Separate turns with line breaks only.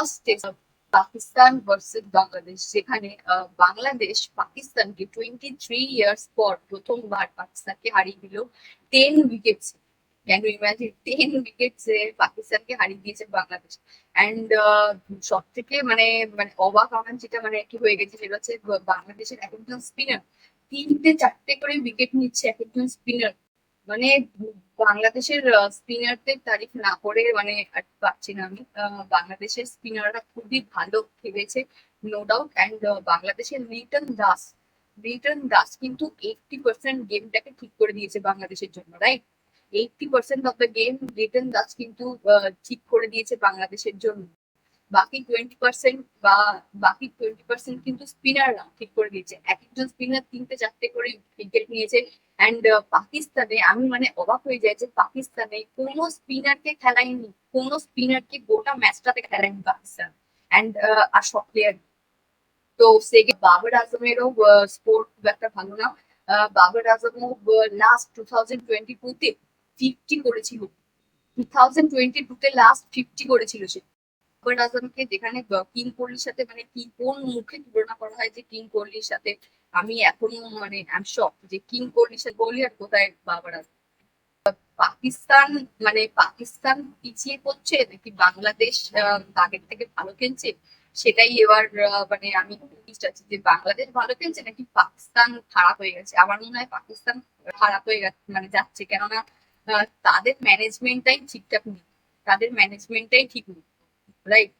First test Pakistan versus Bangladesh, যেখানে বাংলাদেশ পাকিস্তানকে 23 years পর প্রথমবার পাকিস্তানকে হারিয়ে দিল 10 wickets. Can you imagine 10 wickets এ পাকিস্তানকে হারিয়ে দিয়েছে বাংলাদেশ। অ্যান্ড সব থেকে মানে মানে অবাক আমার যেটা মানে কি হয়ে গেছে সেটা হচ্ছে বাংলাদেশের এক একজন স্পিনার তিনটে চারটে করে উইকেট নিচ্ছে এক একজন স্পিনার। মানে বাংলাদেশের স্পিনারদের তারিফ না করে মানে আর পারছি না আমি। বাংলাদেশের স্পিনাররা খুবই ভালো খেলেছে, নো ডাউট। অ্যান্ড বাংলাদেশের লিটন দাস কিন্তু 80% গেমটাকে ঠিক করে দিয়েছে বাংলাদেশের জন্য, right? 80% of the game Liton Das কিন্তু ঠিক করে দিয়েছে বাংলাদেশের জন্য। বাকি 20% বা বাকি 20% কিন্তু স্পিনাররা ঠিক করে দিয়েছে, এক একজন স্পিনার তিনটে চারটে করে উইকেট নিয়েছে। অ্যান্ড পাকিস্তানে আমি মানে অবাক হয়ে যায় যে পাকিস্তানে কোনো স্পিনারকে খেলায়নি, কোনো স্পিনারকে গোটা ম্যাচটাতে খেলায়নি পাকিস্তান। অ্যান্ড আর সব প্লেয়ার। তো বাবর আজমেরও স্কোর খুব একটা ভালো না। বাবর আজমও লাস্ট 2022-তে 50 করেছিল। 2022-তে লাস্ট 50 করেছিল সে। বাবর আজমকে যেখানে কিং কোহলির সাথে মানে কি কোন মুখে তুলনা করা হয় যে কিং কোহলির সাথে, আমি এখনো মানে আই এম শক যে কিং কোহলির সাথে কোহলি আর কোথায় বাবর আজম। পাকিস্তান পাকিস্তান পিছিয়ে পড়ছে নাকি বাংলাদেশ আগের থেকে ভালো খেলছে, সেটাই এবার মানে আমি confused আছি যে বাংলাদেশ ভালো খেলছে নাকি পাকিস্তান খারাপ হয়ে গেছে। আমার মনে হয় পাকিস্তান খারাপ হয়ে গেছে মানে যাচ্ছে, কেননা তাদের ম্যানেজমেন্টটাই ঠিকঠাক নেই, তাদের ম্যানেজমেন্টটাই ঠিক নেই, রাইট?